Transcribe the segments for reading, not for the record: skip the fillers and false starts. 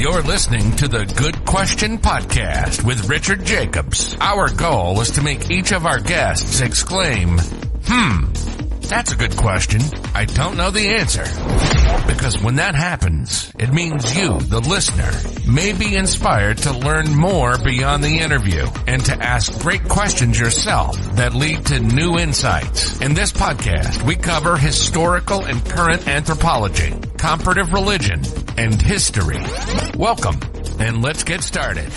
You're listening to the Good Question Podcast with Richard Jacobs. Our goal is to make each of our guests exclaim, that's a good question. I don't know the answer. Because when that happens, it means you, the listener, may be inspired to learn more beyond the interview and to ask great questions yourself that lead to new insights. In this podcast, we cover historical and current anthropology, comparative religion, and history. Welcome, and let's get started.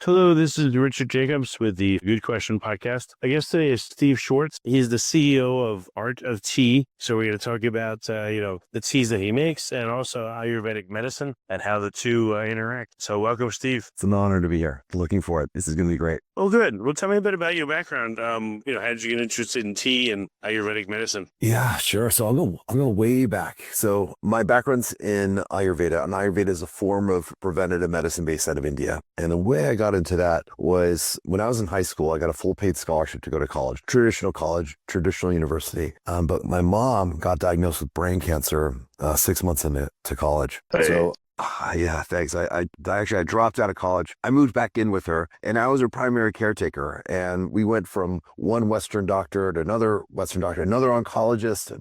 Hello, this is Richard Jacobs with the Good Question Podcast. Our guest today is Steve Schwartz. He's the CEO of Art of Tea. So we're going to talk about, the teas that he makes and also Ayurvedic medicine and how the two interact. So welcome, Steve. It's an honor to be here. Looking for it. This is going to be great. Oh, good. Well, tell me a bit about your background. How did you get interested in tea and Ayurvedic medicine? Yeah, sure. So I'll go way back. So my background's in Ayurveda, and Ayurveda is a form of preventative medicine based out of India. And the way I got into that was when I was in high school, I got a full paid scholarship to go to college, traditional university. But my mom got diagnosed with brain cancer 6 months into college. Hey. So yeah, thanks. I dropped out of college. I moved back in with her, and I was her primary caretaker. And we went from one Western doctor to another Western doctor, another oncologist,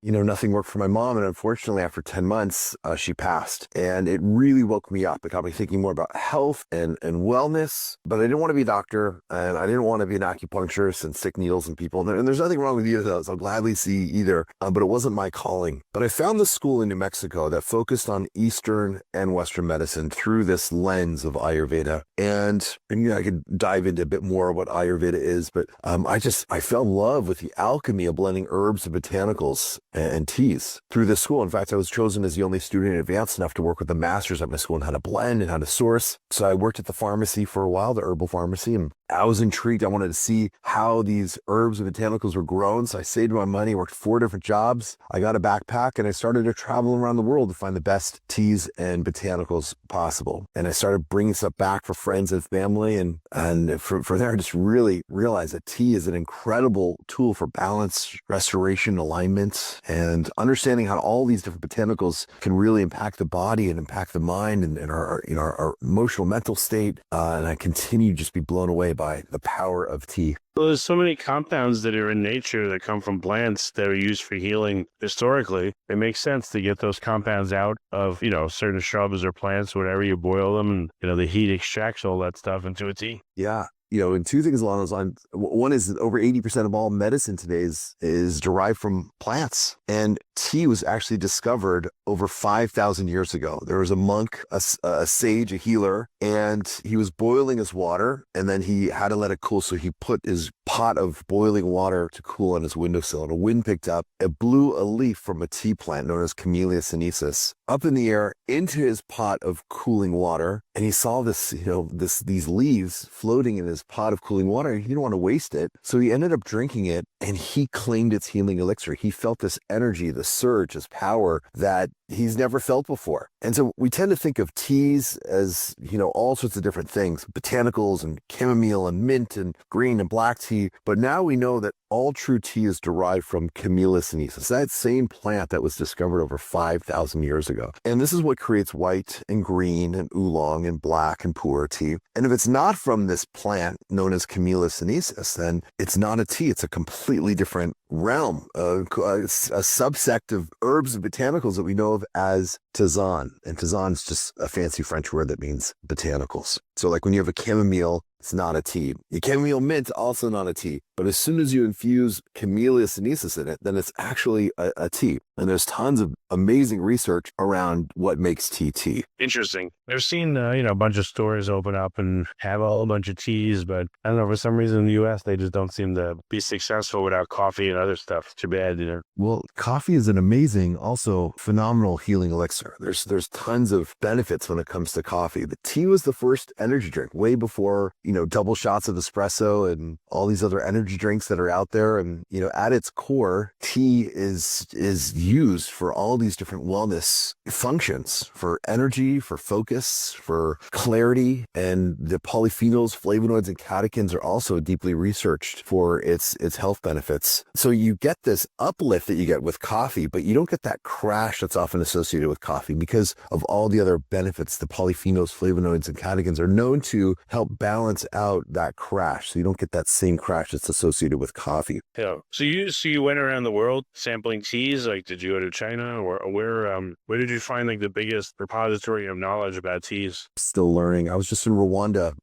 nothing worked for my mom. And unfortunately, after 10 months, she passed. And it really woke me up. It got me thinking more about health and wellness. But I didn't want to be a doctor, and I didn't want to be an acupuncturist and stick needles in people. And there's nothing wrong with either of those. I'll gladly see either. But it wasn't my calling. But I found this school in New Mexico that focused on Eastern and Western medicine through this lens of Ayurveda. And I could dive into a bit more what Ayurveda is, but I fell in love with the alchemy of blending herbs and botanicals and teas through this school. In fact, I was chosen as the only student advanced enough to work with the masters at my school on how to blend and how to source. So I worked at the pharmacy for a while, the herbal pharmacy, and I was intrigued. I wanted to see how these herbs and botanicals were grown. So I saved my money, worked 4 different jobs. I got a backpack and I started to travel around the world to find the best teas and botanicals possible. And I started bringing stuff back for friends and family. And from there, I just really realized that tea is an incredible tool for balance, restoration, alignment, and understanding how all these different botanicals can really impact the body and impact the mind and our emotional, mental state. And I continue to just be blown away by the power of tea. Well, there's so many compounds that are in nature that come from plants that are used for healing historically. It makes sense to get those compounds out of, certain shrubs or plants, whatever, you boil them and, the heat extracts all that stuff into a tea. Yeah. And two things along those lines. One is that over 80% of all medicine today is derived from plants. And tea was actually discovered over 5,000 years ago. There was a monk, a sage, a healer, and he was boiling his water, and then he had to let it cool. So he put his pot of boiling water to cool on his windowsill, and a wind picked up. It blew a leaf from a tea plant known as Camellia sinensis up in the air into his pot of cooling water. And he saw this, these leaves floating in his pot of cooling water. He didn't want to waste it. So he ended up drinking it, and he claimed its healing elixir. He felt this energy, this surge, this power that he's never felt before. And so we tend to think of teas as, all sorts of different things, botanicals and chamomile and mint and green and black tea. But now we know that all true tea is derived from Camellia sinensis, that same plant that was discovered over 5,000 years ago. And this is what creates white and green and oolong and black and pu'er tea. And if it's not from this plant known as Camellia sinensis, then it's not a tea. It's a completely different realm, a subsect of herbs and botanicals that we know of as tisane. And tisane is just a fancy French word that means botanicals. So like when you have a chamomile, it's not a tea. The chamomile mint, also not a tea. But as soon as you infuse Camellia sinensis in it, then it's actually a tea. And there's tons of amazing research around what makes tea. Interesting. I've seen, a bunch of stores open up and have a whole bunch of teas, but I don't know, for some reason in the U.S., they just don't seem to be successful without coffee and other stuff. Too bad, Well, coffee is an amazing, also phenomenal healing elixir. There's tons of benefits when it comes to coffee. The tea was the first energy drink way before, double shots of espresso and all these other energy energy drinks that are out there. And, at its core, tea is used for all these different wellness functions, for energy, for focus, for clarity. And the polyphenols, flavonoids, and catechins are also deeply researched for its health benefits. So you get this uplift that you get with coffee, but you don't get that crash that's often associated with coffee because of all the other benefits. The polyphenols, flavonoids, and catechins are known to help balance out that crash. So you don't get that same crash that's associated with coffee. Yeah. So you went around the world sampling teas. Like, did you go to China, or where did you find like the biggest repository of knowledge about teas? Still learning. I was just in Rwanda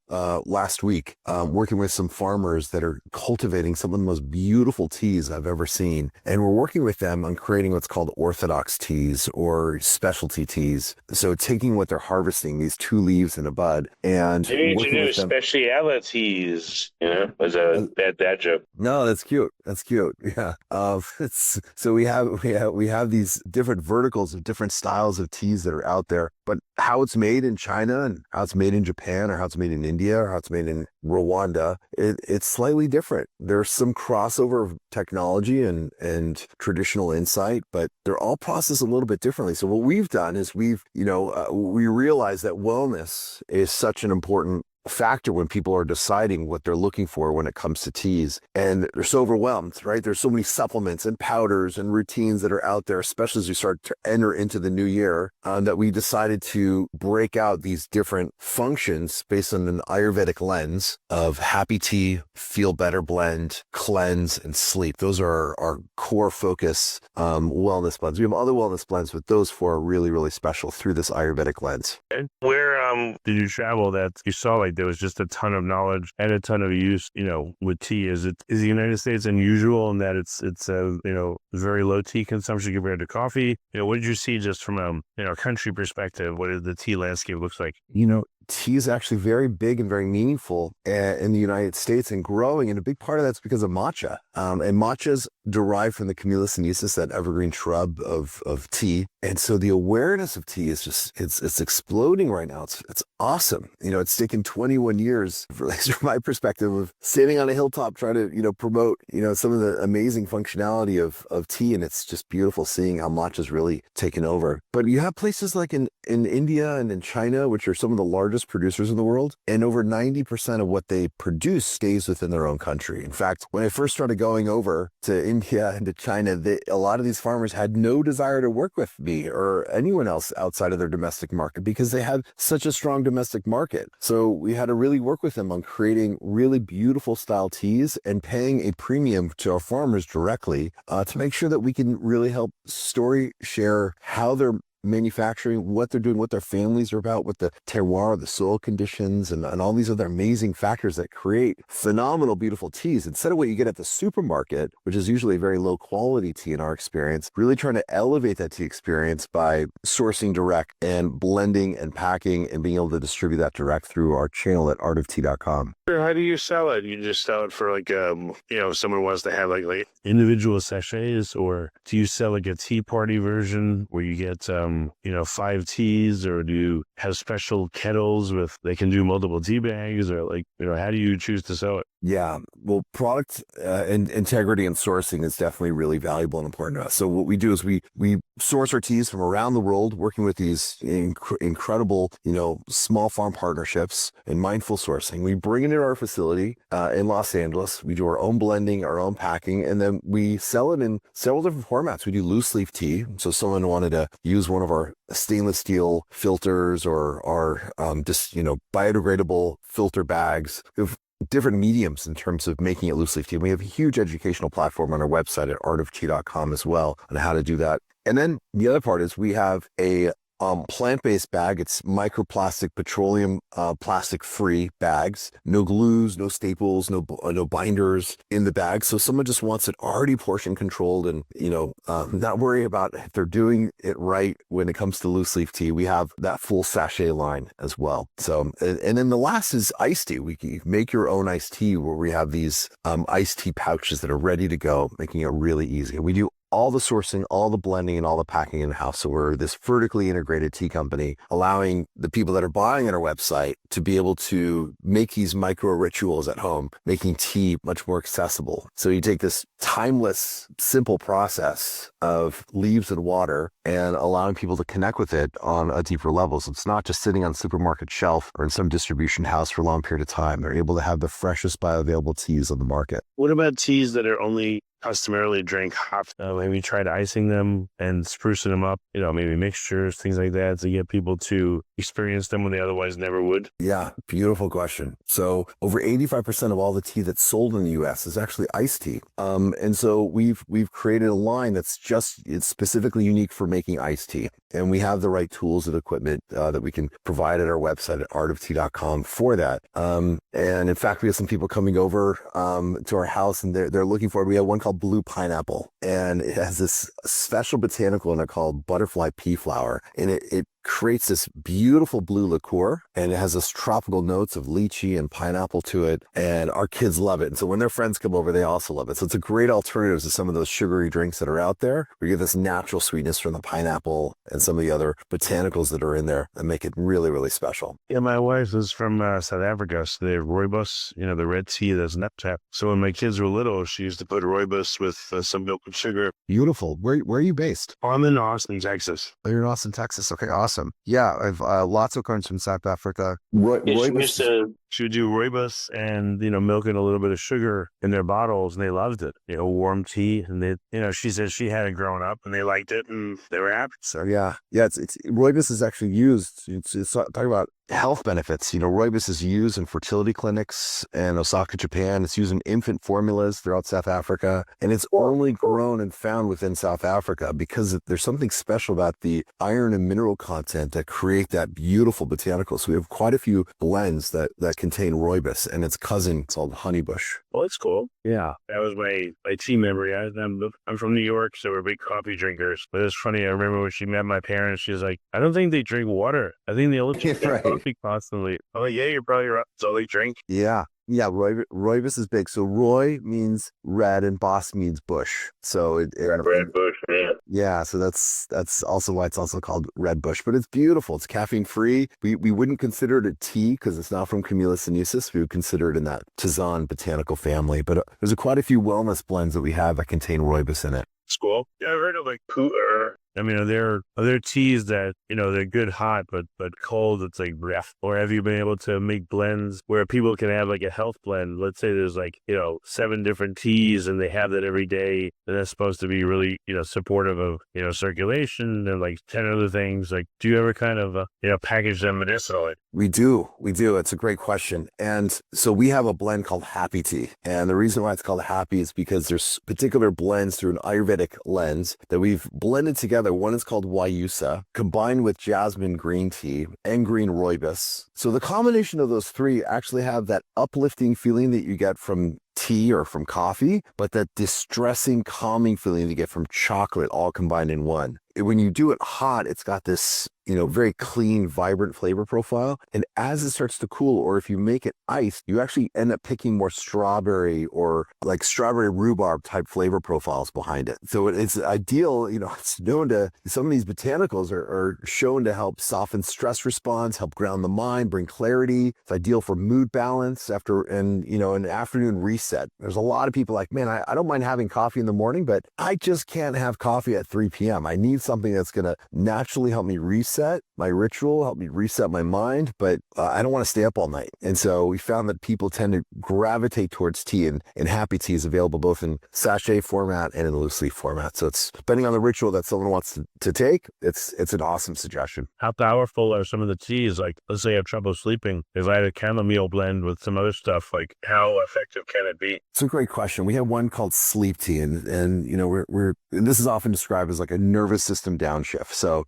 last week, working with some farmers that are cultivating some of the most beautiful teas I've ever seen. And we're working with them on creating what's called orthodox teas or specialty teas. So taking what they're harvesting, these 2 leaves in a bud, and working with them. Specialities, was a bad joke. No, that's cute. That's cute. Yeah. So we have these different verticals of different styles of teas that are out there, but how it's made in China and how it's made in Japan or how it's made in India or how it's made in Rwanda, it's slightly different. There's some crossover of technology and traditional insight, but they're all processed a little bit differently. So what we've done is we realize that wellness is such an important factor when people are deciding what they're looking for when it comes to teas. And they're so overwhelmed, right? There's so many supplements and powders and routines that are out there, especially as we start to enter into the new year, that we decided to break out these different functions based on an Ayurvedic lens of happy tea, feel better blend, cleanse, and sleep. Those are our core focus wellness blends. We have other wellness blends, but those 4 are really, really special through this Ayurvedic lens. And where did you travel that you saw like there was just a ton of knowledge and a ton of use, with tea? Is the United States unusual in that it's very low tea consumption compared to coffee? What did you see just from a country perspective? What did the tea landscape looks like? Tea is actually very big and very meaningful in the United States and growing. And a big part of that's because of matcha. And matcha's derived from the Camellia sinensis, that evergreen shrub of tea. And so the awareness of tea is just, it's exploding right now. It's awesome. It's taken 21 years, from my perspective, of standing on a hilltop trying to, promote, some of the amazing functionality of tea. And it's just beautiful seeing how matcha's really taken over. But you have places like in India and in China, which are some of the largest producers in the world, and over 90% of what they produce stays within their own country. In fact, when I first started going over to India and to China, a lot of these farmers had no desire to work with me or anyone else outside of their domestic market because they had such a strong domestic market. So we had to really work with them on creating really beautiful style teas and paying a premium to our farmers directly to make sure that we can really help story share how they're manufacturing, what they're doing, what their families are about, what the terroir, the soil conditions, and all these other amazing factors that create phenomenal, beautiful teas. Instead of what you get at the supermarket, which is usually a very low quality tea in our experience, really trying to elevate that tea experience by sourcing direct and blending and packing and being able to distribute that direct through our channel at artoftea.com. How do you sell it? You just sell it for like, someone wants to have like individual sachets, or do you sell like a tea party version where you get, 5 teas, or do you have special kettles they can do multiple tea bags, or how do you choose to sell it? Yeah, well, product and integrity and sourcing is definitely really valuable and important to us. So what we do is we source our teas from around the world, working with these incredible, small farm partnerships and mindful sourcing. We bring it into our facility in Los Angeles. We do our own blending, our own packing, and then we sell it in several different formats. We do loose leaf tea. So someone wanted to use one of our stainless steel filters or our biodegradable filter bags. We have different mediums in terms of making it loose leaf tea. We have a huge educational platform on our website at artoftea.com as well on how to do that. And then the other part is we have a plant-based bag. It's microplastic, petroleum, plastic-free bags. No glues, no staples, no binders in the bag. So someone just wants it already portion controlled and, not worry about if they're doing it right when it comes to loose leaf tea. We have that full sachet line as well. So, and then the last is iced tea. We can make your own iced tea where we have these iced tea pouches that are ready to go, making it really easy. And we do all the sourcing, all the blending, and all the packing in-house. So we're this vertically integrated tea company, allowing the people that are buying on our website to be able to make these micro rituals at home, making tea much more accessible. So you take this timeless, simple process of leaves and water and allowing people to connect with it on a deeper level. So it's not just sitting on a supermarket shelf or in some distribution house for a long period of time. They're able to have the freshest bioavailable teas on the market. What about teas that are only customarily drank hot? Maybe tried icing them and sprucing them up, maybe mixtures, things like that, to get people to experience them when they otherwise never would? Yeah, beautiful question. So over 85% of all the tea that's sold in the US is actually iced tea. And so we've created a line that's it's specifically unique for making iced tea. And we have the right tools and equipment that we can provide at our website at artoftea.com for that. And in fact, we have some people coming over to our house, and they're looking for it. We have one called Blue Pineapple, and it has this special botanical in it called butterfly pea flower. And it creates this beautiful blue liqueur, and it has this tropical notes of lychee and pineapple to it, and our kids love it. And so when their friends come over, they also love it. So it's a great alternative to some of those sugary drinks that are out there. We get this natural sweetness from the pineapple and some of the other botanicals that are in there that make it really, really special. Yeah, my wife is from South Africa, so they have rooibos, the red tea that's nip tap. So when my kids were little, she used to put rooibos with some milk and sugar. Beautiful. Where are you based? I'm in Austin, Texas. Oh, you're in Austin, Texas. Okay, awesome. Yeah, I've lots of clients from South Africa. She would do rooibos and, milk and a little bit of sugar in their bottles, and they loved it. Warm tea, and they, she said she had it growing up, and they liked it, and they were happy. So yeah, it's rooibos is actually used. It's talking about health benefits. Rooibos is used in fertility clinics in Osaka, Japan. It's used in infant formulas throughout South Africa, and it's only grown and found within South Africa because there's something special about the iron and mineral content that create that beautiful botanical. So we have quite a few blends that contain rooibos, and its cousin called honeybush. Well, that's cool. Yeah, that was my tea memory. I'm from New York, so we're big coffee drinkers. But it's funny. I remember when she met my parents, she was like, "I don't think they drink water. I think they only drink coffee constantly." I'm like, "Yeah, you're probably right. That's all they drink." Yeah. Rooibos is big. So Roy means red and Bos means bush. So red bush, man. Yeah, so that's also why it's also called red bush. But it's beautiful. It's caffeine free. We wouldn't consider it a tea because it's not from Camellia sinensis. We would consider it in that Tisane botanical family. But there's quite a few wellness blends that we have that contain rooibos in it. It's cool. Yeah, I've heard of pu'er. Are there teas that, they're good hot, but cold, it's like breath? Or have you been able to make blends where people can have like a health blend? Let's say there's 7 different teas and they have that every day, and that's supposed to be really, supportive of, circulation and 10 other things. Do you ever kind of, package them medicinally? We do. It's a great question. And so we have a blend called Happy Tea. And the reason why it's called Happy is because there's particular blends through an Ayurvedic lens that we've blended together. One is called Wayusa, combined with jasmine green tea and green rooibos. So the combination of those three actually have that uplifting feeling that you get from tea or from coffee, but that distressing, calming feeling you get from chocolate all combined in one. When you do it hot, it's got this, very clean, vibrant flavor profile. And as it starts to cool, or if you make it iced, you actually end up picking more strawberry or strawberry rhubarb type flavor profiles behind it. So it's ideal, it's known to, some of these botanicals are shown to help soften stress response, help ground the mind, bring clarity. It's ideal for mood balance an afternoon reset. There's a lot of people man, I don't mind having coffee in the morning, but I just can't have coffee at 3 p.m. I need something that's going to naturally help me reset my ritual, help me reset my mind, but I don't want to stay up all night. And so we found that people tend to gravitate towards tea, and Happy Tea is available both in sachet format and in loose leaf format. So it's depending on the ritual that someone wants to take, it's an awesome suggestion. How powerful are some of the teas? Let's say I have trouble sleeping. If I had a chamomile blend with some other stuff, how effective can it be? It's a great question. We have one called sleep tea, and this is often described as a nervous system downshift. So,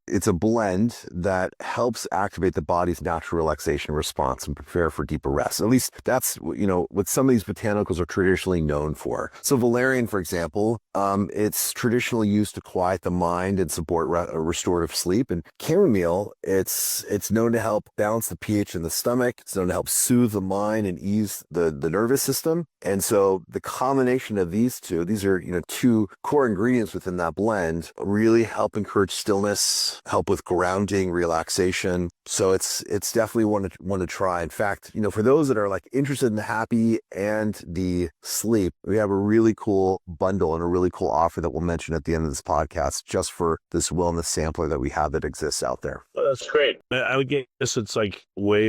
it's a blend that helps activate the body's natural relaxation response and prepare for deeper rest. At least that's, what some of these botanicals are traditionally known for. So valerian, for example, it's traditionally used to quiet the mind and support restorative sleep. And chamomile, it's known to help balance the pH in the stomach. It's known to help soothe the mind and ease the nervous system. And so the combination of these two, these are, two core ingredients within that blend, really help encourage stillness, help with grounding, relaxation. So it's definitely one to try. In fact, for those that are like interested in the happy and the sleep, we have a really cool bundle and a really cool offer that we'll mention at the end of this podcast, just for this wellness sampler that we have that exists out there. Oh, that's great. I would guess it's like way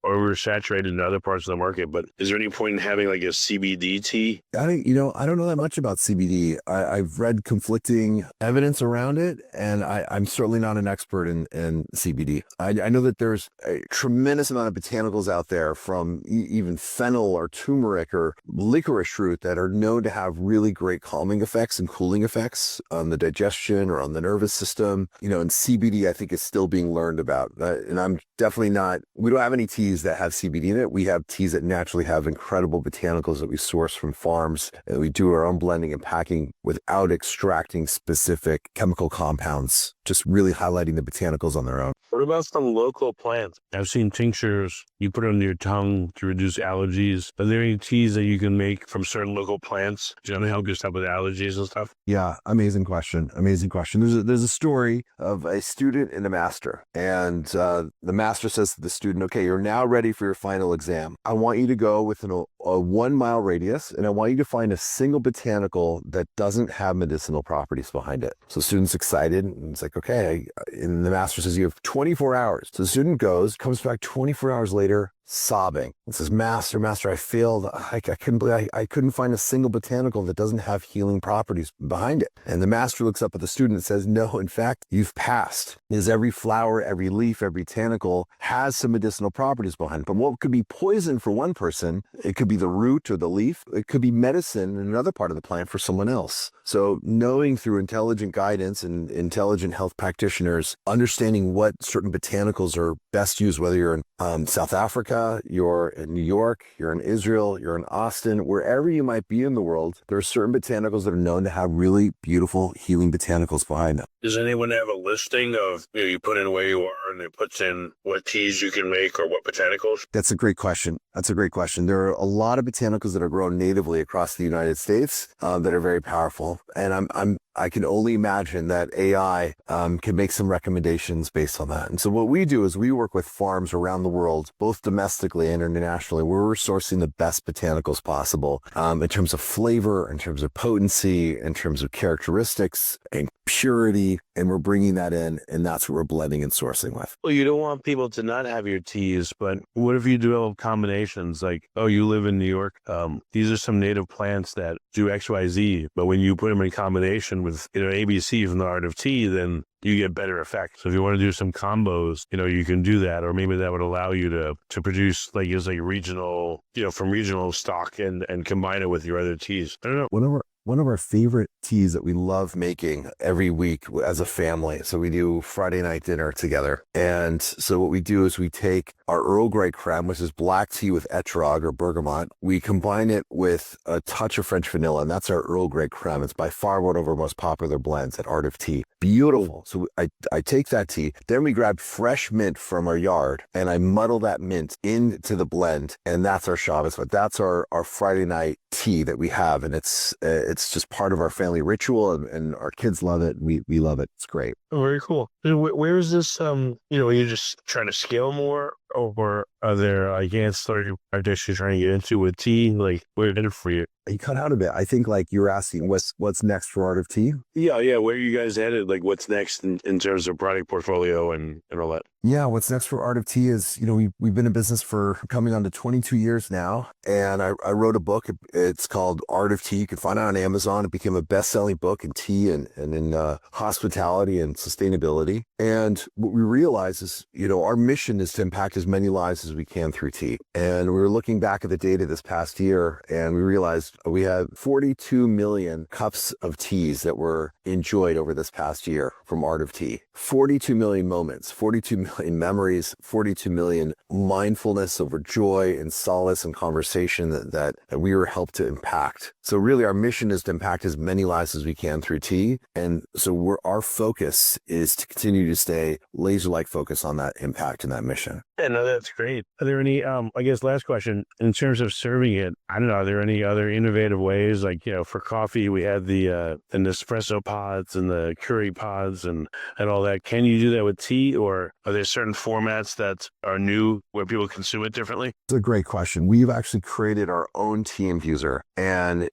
oversaturated in other parts of the market, but is there any point in having like a CBD tea? I don't know that much about CBD. I've read conflicting evidence around it, and I'm certainly not an expert in CBD. I know that there's a tremendous amount of botanicals out there, from even fennel or turmeric or licorice root, that are known to have really great calming effects and cooling effects on the digestion or on the nervous system. And CBD, I think, is still being learned about. And I'm definitely not, we don't have any teas that have CBD in it. We have teas that naturally have incredible botanicals that we source from farms, and we do our own blending and packing without extracting specific chemical compounds, just really highlighting the botanicals on their own. What about some local plants? I've seen tinctures you put under your tongue to reduce allergies. Are there any teas that you can make from certain local plants to help yourself with allergies and stuff? Yeah, amazing question. There's a story of a student and a master, and the master says to the student, "Okay, you're now ready for your final exam. I want you to go within a 1 mile radius, and I want you to find a single botanical that doesn't have medicinal properties behind it." So the student's excited, and it's like, okay. And the master says, "You have 24 hours. So the student goes, comes back 24 hours later, sobbing. It says, Master, I failed. I couldn't believe I couldn't find a single botanical that doesn't have healing properties behind it." And the master looks up at the student and says, "No, in fact, you've passed. Because every flower, every leaf, every botanical has some medicinal properties behind it. But what could be poison for one person, it could be the root or the leaf. It could be medicine in another part of the plant for someone else." So knowing through intelligent guidance and intelligent health practitioners, understanding what certain botanicals are best used, whether you're in South Africa, you're in New York, you're in Israel, you're in Austin, wherever you might be in the world, there are certain botanicals that are known to have really beautiful healing botanicals behind them. Does anyone have a listing of, you put in where you are and it puts in what teas you can make or what botanicals? That's a great question. There are a lot of botanicals that are grown natively across the United States that are very powerful. And I can only imagine that AI can make some recommendations based on that. And so what we do is we work with farms around the world, both domestically and internationally, where we're sourcing the best botanicals possible in terms of flavor, in terms of potency, in terms of characteristics and purity. And we're bringing that in, and that's what we're blending and sourcing with. Well, you don't want people to not have your teas, but what if you develop combinations like, oh, you live in New York. These are some native plants that do XYZ, but when you put them in combination with, ABC from the art of tea, then you get better effects. So if you want to do some combos, you can do that, or maybe that would allow you to produce regional, from regional stock and combine it with your other teas. I don't know. One of our favorite teas that we love making every week as a family. So we do Friday night dinner together. And so what we do is we take our Earl Grey creme, which is black tea with etrog or bergamot. We combine it with a touch of French vanilla, and that's our Earl Grey creme. It's by far one of our most popular blends at Art of Tea. Beautiful. So I take that tea, then we grab fresh mint from our yard, and I muddle that mint into the blend, and that's our Shabbos. But that's our Friday night tea that we have, and it's just part of our family ritual, and our kids love it. We love it. It's great. Oh, very cool. Where is this? Are you just trying to scale more, or are there ancillary dishes you're trying to get into with tea? Like, where is it for you? You cut out a bit. I think you're asking what's next for Art of Tea? Yeah. Where are you guys headed? Like, what's next in terms of product portfolio and all that? Yeah, what's next for Art of Tea is, we've been in business for coming on to 22 years now. And I wrote a book. It's called Art of Tea. You can find it on Amazon. It became a best-selling book in tea and in hospitality and sustainability. And what we realize is, our mission is to impact as many lives as we can through tea. And we were looking back at the data this past year, and we realized We have 42 million cups of teas that were enjoyed over this past year from Art of Tea. 42 million moments, 42 million memories, 42 million mindfulness over joy and solace and conversation that we were helped to impact. So really our mission is to impact as many lives as we can through tea. And so our focus is to continue to stay laser-like focus on that impact and that mission. Yeah, no, that's great. Are there any, I guess last question, in terms of serving it, I don't know, are there any other innovative ways? Like, for coffee, we had the Nespresso pods and the curry pods and all that. Can you do that with tea, or are there certain formats that are new where people consume it differently? It's a great question. We've actually created our own tea infuser, and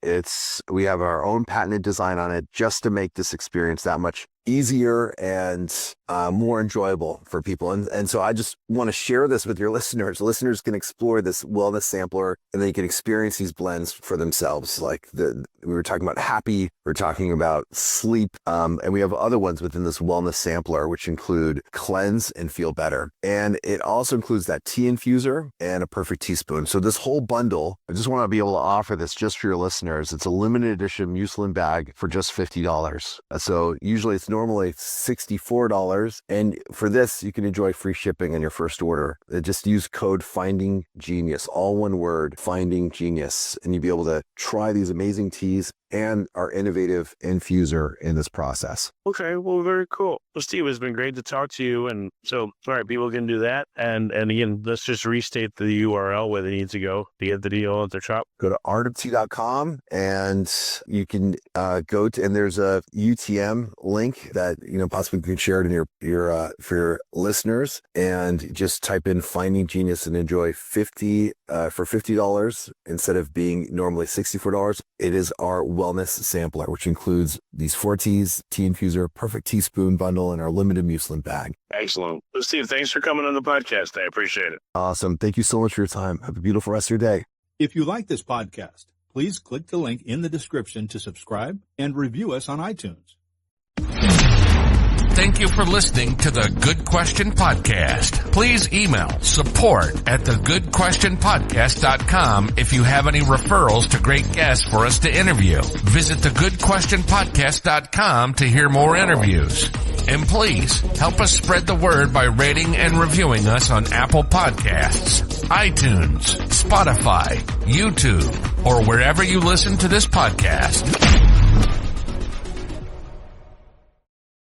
we have our own patented design on it just to make this experience that much easier and more enjoyable for people. And so I just want to share this with your listeners. Listeners can explore this wellness sampler and they can experience these blends for themselves. Like we were talking about happy, we're talking about sleep, and we have other ones within this wellness sampler, which include cleanse and feel better. And it also includes that tea infuser and a perfect teaspoon. So this whole bundle, I just want to be able to offer this just for your listeners. It's a limited edition muslin bag for just $50. So usually it's normally $64. And for this, you can enjoy free shipping on your first order. Just use code FINDINGGENIUS, all one word, FINDINGGENIUS, and you'll be able to try these amazing teas and our innovative infuser in this process. Okay, well, very cool. Well, Steve, it's been great to talk to you. And so, all right, people can do that. And again, let's just restate the URL where they need to go to get the deal at their shop. Go to artoftea.com and you can go to, and there's a UTM link that, possibly you can share it in for your listeners, and just type in Finding Genius and enjoy for $50 instead of being normally $64. It is our wellness sampler, which includes these 4 teas, tea infuser, perfect teaspoon bundle, and our limited muslin bag. Excellent. Well, Steve, thanks for coming on the podcast. I appreciate it. Awesome. Thank you so much for your time. Have a beautiful rest of your day. If you like this podcast, please click the link in the description to subscribe and review us on iTunes. Thank you for listening to the Good Question Podcast. Please email support@thegoodquestionpodcast.com if you have any referrals to great guests for us to interview. Visit thegoodquestionpodcast.com to hear more interviews. And please help us spread the word by rating and reviewing us on Apple Podcasts, iTunes, Spotify, YouTube, or wherever you listen to this podcast.